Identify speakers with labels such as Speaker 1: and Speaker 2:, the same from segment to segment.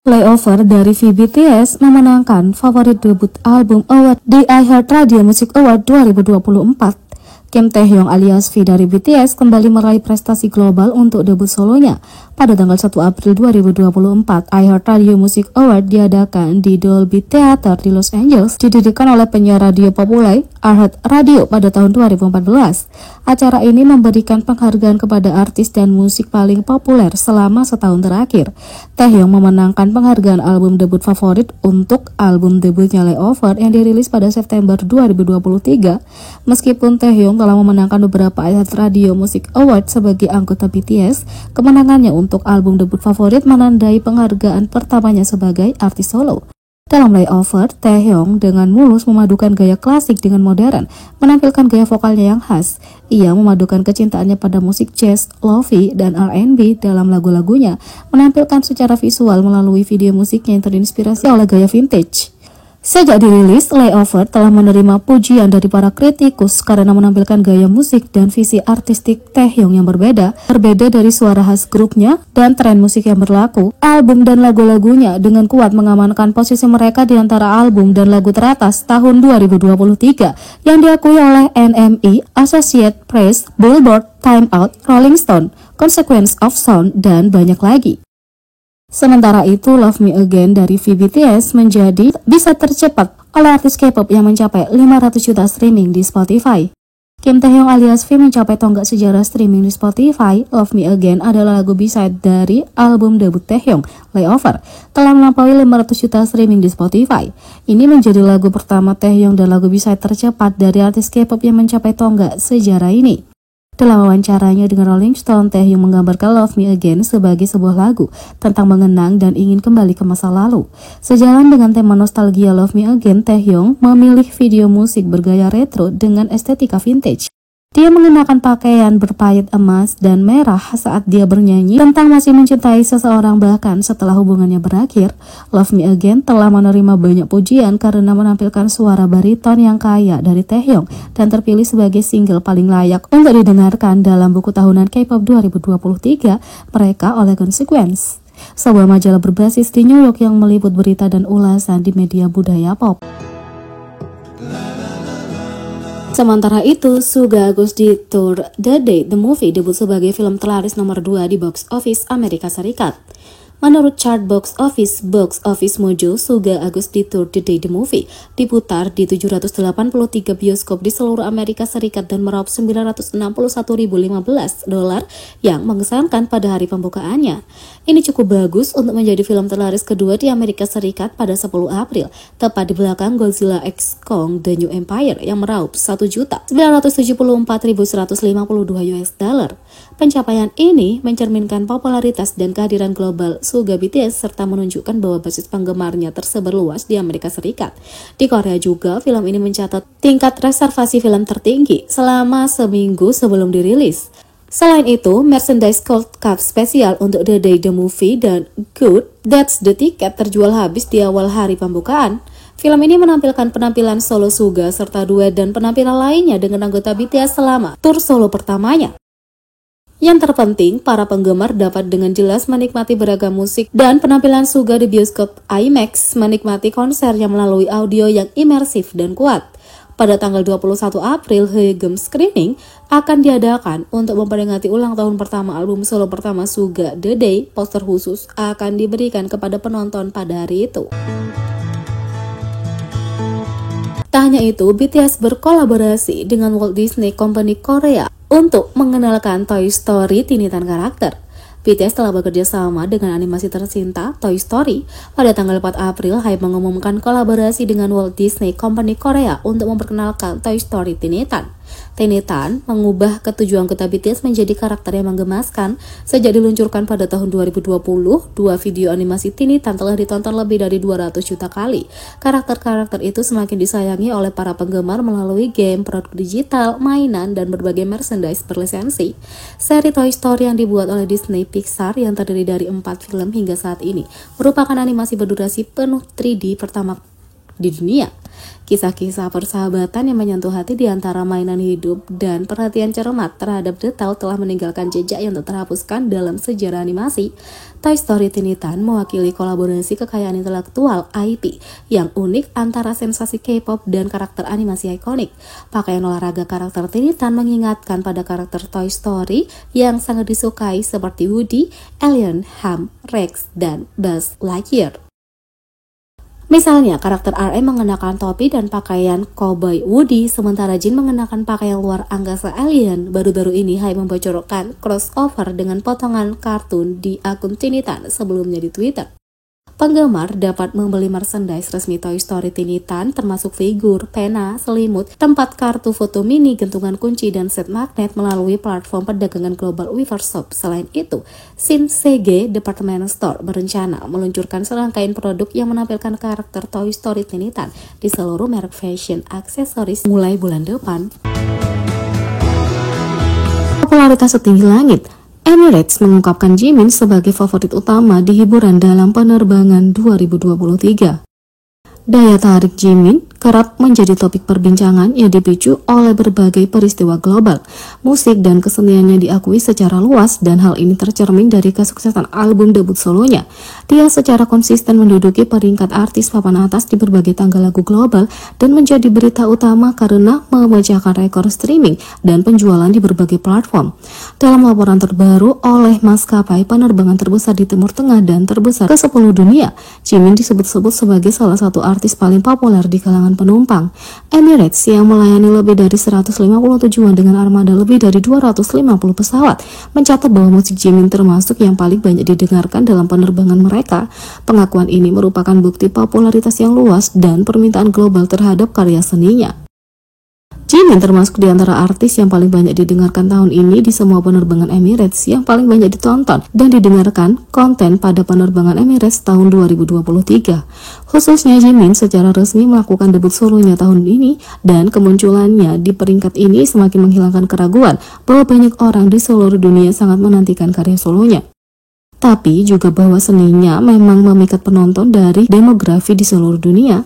Speaker 1: Layover dari VBTS memenangkan Favorit Debut Album Award di iHeartRadio Music Award 2024. Kim Taehyung alias V dari BTS kembali meraih prestasi global untuk debut solonya. Pada tanggal 1 April 2024, iHeartRadio Music Award diadakan di Dolby Theater di Los Angeles, didirikan oleh penyiar radio populer iHeartRadio pada tahun 2014. Acara ini memberikan penghargaan kepada artis dan musik paling populer selama setahun terakhir. Taehyung memenangkan penghargaan album debut favorit untuk album debutnya Layover yang dirilis pada September 2023. Meskipun Taehyung telah memenangkan beberapa iHeartRadio Music Award sebagai anggota BTS, kemenangannya untuk album debut favorit menandai penghargaan pertamanya sebagai artis solo. Dalam Layover, Taehyung dengan mulus memadukan gaya klasik dengan modern, menampilkan gaya vokalnya yang khas. Ia memadukan kecintaannya pada musik jazz, lo-fi, dan R&B dalam lagu-lagunya, menampilkan secara visual melalui video musiknya yang terinspirasi oleh gaya vintage. Sejak dirilis, Layover telah menerima pujian dari para kritikus karena menampilkan gaya musik dan visi artistik Taehyung yang berbeda dari suara khas grupnya dan tren musik yang berlaku. Album dan lagu-lagunya dengan kuat mengamankan posisi mereka di antara album dan lagu teratas tahun 2023 yang diakui oleh NME, Associated Press, Billboard, Time Out, Rolling Stone, Consequence of Sound, dan banyak lagi. Sementara itu, Love Me Again dari VBTS menjadi bisa tercepat oleh artis K-pop yang mencapai 500 juta streaming di Spotify. Kim Taehyung alias V mencapai tonggak sejarah streaming di Spotify. Love Me Again adalah lagu B-side dari album debut Taehyung, Layover, telah melampaui 500 juta streaming di Spotify. Ini menjadi lagu pertama Taehyung dan lagu B-side tercepat dari artis K-pop yang mencapai tonggak sejarah ini. Dalam wawancaranya dengan Rolling Stone, Taehyung menggambarkan Love Me Again sebagai sebuah lagu tentang mengenang dan ingin kembali ke masa lalu. Sejalan dengan tema nostalgia Love Me Again, Taehyung memilih video musik bergaya retro dengan estetika vintage. Dia mengenakan pakaian berpayet emas dan merah saat dia bernyanyi tentang masih mencintai seseorang bahkan setelah hubungannya berakhir. Love Me Again telah menerima banyak pujian karena menampilkan suara bariton yang kaya dari Taehyung dan terpilih sebagai single paling layak untuk didengarkan dalam buku tahunan K-pop 2023 mereka oleh Consequence, sebuah majalah berbasis di New York yang meliput berita dan ulasan di media budaya pop. Sementara itu, Suga Agus di Tour The Day The Movie debut sebagai film terlaris nomor 2 di box office Amerika Serikat. Menurut chart box office Mojo, Suga Agus di Tour The Day The Movie diputar di 783 bioskop di seluruh Amerika Serikat dan meraup $961.015 yang mengesankan pada hari pembukaannya. Ini cukup bagus untuk menjadi film terlaris kedua di Amerika Serikat pada 10 April, tepat di belakang Godzilla x Kong The New Empire yang meraup $1.974.152. Pencapaian ini mencerminkan popularitas dan kehadiran global Suga BTS serta menunjukkan bahwa basis penggemarnya tersebar luas di Amerika Serikat. Di Korea juga, film ini mencatat tingkat reservasi film tertinggi selama seminggu sebelum dirilis. Selain itu, merchandise Cold Cup spesial untuk The Day The Movie dan Good That's the Ticket terjual habis di awal hari pembukaan. Film ini menampilkan penampilan solo Suga serta duet dan penampilan lainnya dengan anggota BTS selama tur solo pertamanya. Yang terpenting, para penggemar dapat dengan jelas menikmati beragam musik dan penampilan Suga di bioskop IMAX, menikmati konsernya melalui audio yang imersif dan kuat. Pada tanggal 21 April, Haegum Screening akan diadakan untuk memperingati ulang tahun pertama album solo pertama Suga, The Day. Poster khusus akan diberikan kepada penonton pada hari itu. Tak hanya itu, BTS berkolaborasi dengan Walt Disney Company Korea untuk mengenalkan Toy Story tinitan karakter. BTS telah bekerja sama dengan animasi tercinta Toy Story. Pada tanggal 4 April, HYBE mengumumkan kolaborasi dengan Walt Disney Company Korea untuk memperkenalkan Toy Story tinitan. Tinitan mengubah ketujuh anggota BTS menjadi karakter yang menggemaskan. Sejak diluncurkan pada tahun 2020, dua video animasi Tinitan telah ditonton lebih dari 200 juta kali. Karakter-karakter itu semakin disayangi oleh para penggemar melalui game, produk digital, mainan, dan berbagai merchandise berlisensi. Seri Toy Story yang dibuat oleh Disney Pixar yang terdiri dari 4 film hingga saat ini merupakan animasi berdurasi penuh 3D di dunia. Kisah-kisah persahabatan yang menyentuh hati di antara mainan hidup dan perhatian cermat terhadap detail telah meninggalkan jejak yang tak terhapuskan dalam sejarah animasi. Toy Story Tiny-Tan mewakili kolaborasi kekayaan intelektual IP yang unik antara sensasi K-pop dan karakter animasi ikonik. Pakaian olahraga karakter Tiny-Tan mengingatkan pada karakter Toy Story yang sangat disukai seperti Woody, Alien, Ham, Rex, dan Buzz Lightyear. Misalnya, karakter RM mengenakan topi dan pakaian cowboy Woody, sementara Jin mengenakan pakaian luar angkasa Alien. Baru-baru ini Hype membocorkan crossover dengan potongan kartun di akun Tiny-Tan sebelumnya di Twitter. Penggemar dapat membeli merchandise resmi Toy Story Tiny-Tan termasuk figur, pena, selimut, tempat kartu foto mini, gantungan kunci, dan set magnet melalui platform perdagangan global Weverse Shop. Selain itu, Shin-Segae Department Store berencana meluncurkan serangkaian produk yang menampilkan karakter Toy Story Tiny-Tan di seluruh merek fashion aksesoris mulai bulan depan. Popularitas setinggi langit. Emirates mengungkapkan Jimin sebagai favorit utama di hiburan dalam penerbangan 2023. Daya tarik Jimin kerap menjadi topik perbincangan yang dipicu oleh berbagai peristiwa global. Musik dan keseniannya diakui secara luas dan hal ini tercermin dari kesuksesan album debut solonya. Dia secara konsisten menduduki peringkat artis papan atas di berbagai tangga lagu global dan menjadi berita utama karena memecahkan rekor streaming dan penjualan di berbagai platform. Dalam laporan terbaru oleh maskapai penerbangan terbesar di Timur Tengah dan terbesar ke-10 dunia, Jimin disebut-sebut sebagai salah satu artis paling populer di kalangan penumpang. Emirates yang melayani lebih dari 150 tujuan dengan armada lebih dari 250 pesawat mencatat bahwa musik Jimin termasuk yang paling banyak didengarkan dalam penerbangan mereka. Pengakuan ini merupakan bukti popularitas yang luas dan permintaan global terhadap karya seninya. Jimin termasuk di antara artis yang paling banyak didengarkan tahun ini di semua penerbangan Emirates yang paling banyak ditonton dan didengarkan konten pada penerbangan Emirates tahun 2023. Khususnya Jimin secara resmi melakukan debut solonya tahun ini dan kemunculannya di peringkat ini semakin menghilangkan keraguan bahwa banyak orang di seluruh dunia sangat menantikan karya solonya. Tapi juga bahwa seninya memang memikat penonton dari demografi di seluruh dunia.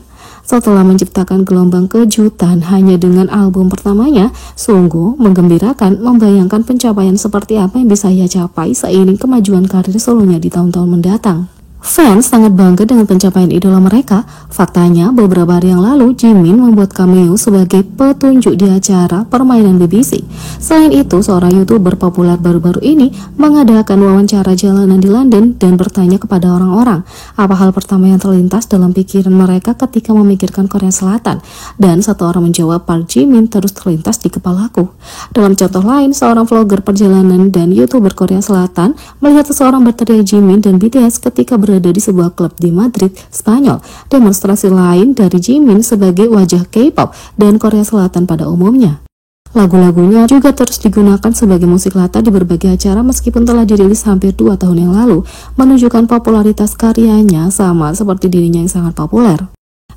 Speaker 1: Setelah menciptakan gelombang kejutan hanya dengan album pertamanya, sungguh menggembirakan membayangkan pencapaian seperti apa yang bisa ia capai seiring kemajuan karir solonya di tahun-tahun mendatang. Fans sangat bangga dengan pencapaian idola mereka. Faktanya, beberapa hari yang lalu, Jimin membuat cameo sebagai petunjuk di acara permainan BBC. Selain itu, seorang YouTuber populer baru-baru ini mengadakan wawancara jalanan di London dan bertanya kepada orang-orang, apa hal pertama yang terlintas dalam pikiran mereka ketika memikirkan Korea Selatan. Dan satu orang menjawab, Park Jimin terus terlintas di kepalaku. Dalam contoh lain, seorang vlogger perjalanan dan YouTuber Korea Selatan melihat seseorang berteriak Jimin dan BTS ketika berada di sebuah klub di Madrid, Spanyol. Demonstrasi lain dari Jimin sebagai wajah K-pop dan Korea Selatan pada umumnya. Lagu-lagunya juga terus digunakan sebagai musik latar di berbagai acara meskipun telah dirilis hampir 2 tahun yang lalu, menunjukkan popularitas karyanya sama seperti dirinya yang sangat populer.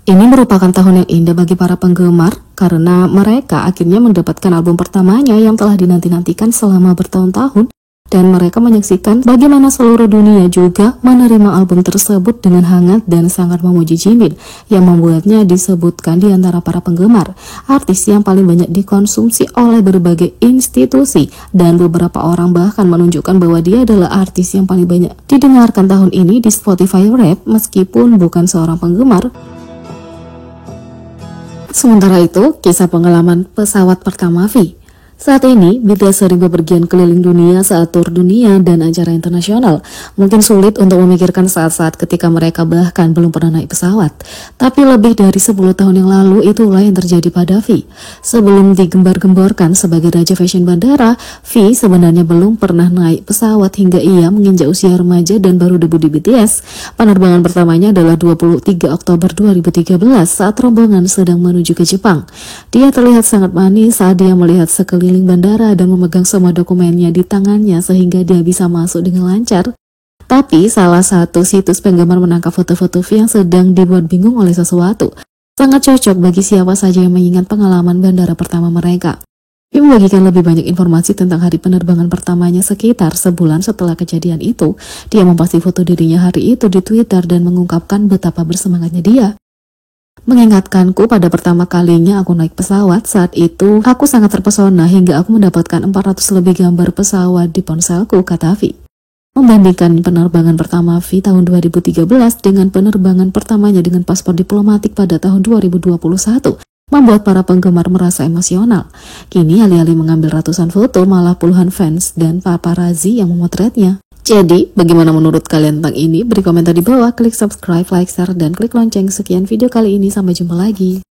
Speaker 1: Ini merupakan tahun yang indah bagi para penggemar karena mereka akhirnya mendapatkan album pertamanya yang telah dinanti-nantikan selama bertahun-tahun. Dan mereka menyaksikan bagaimana seluruh dunia juga menerima album tersebut dengan hangat dan sangat memuji Jimin, yang membuatnya disebutkan di antara para penggemar, artis yang paling banyak dikonsumsi oleh berbagai institusi, dan beberapa orang bahkan menunjukkan bahwa dia adalah artis yang paling banyak didengarkan tahun ini di Spotify Rap meskipun bukan seorang penggemar. Sementara itu, kisah pengalaman pesawat pertama V. Saat ini, BTS sering bepergian keliling dunia saat tur dunia dan acara internasional. Mungkin sulit untuk memikirkan saat-saat ketika mereka bahkan belum pernah naik pesawat. Tapi lebih dari 10 tahun yang lalu, itulah yang terjadi pada V. Sebelum digembar-gemborkan sebagai raja fashion bandara, V sebenarnya belum pernah naik pesawat hingga ia menginjak usia remaja dan baru debut di BTS. Penerbangan pertamanya adalah 23 Oktober 2013 saat rombongan sedang menuju ke Jepang. Dia terlihat sangat manis saat dia melihat sekeliling bandara dan memegang semua dokumennya di tangannya sehingga dia bisa masuk dengan lancar. Tapi salah satu situs penggemar menangkap foto-foto V yang sedang dibuat bingung oleh sesuatu. Sangat cocok bagi siapa saja yang mengingat pengalaman bandara pertama mereka. V membagikan lebih banyak informasi tentang hari penerbangan pertamanya sekitar sebulan setelah kejadian itu. Dia memposting foto dirinya hari itu di Twitter dan mengungkapkan betapa bersemangatnya dia. Mengingatkanku pada pertama kalinya aku naik pesawat. Saat itu aku sangat terpesona hingga aku mendapatkan 400 lebih gambar pesawat di ponselku, kata V. Membandingkan penerbangan pertama V tahun 2013 dengan penerbangan pertamanya dengan paspor diplomatik pada tahun 2021, membuat para penggemar merasa emosional. Kini alih-alih mengambil ratusan foto, malah puluhan fans dan paparazzi yang memotretnya. Jadi, bagaimana menurut kalian tentang ini? Beri komentar di bawah, klik subscribe, like, share, dan klik lonceng. Sekian video kali ini, sampai jumpa lagi.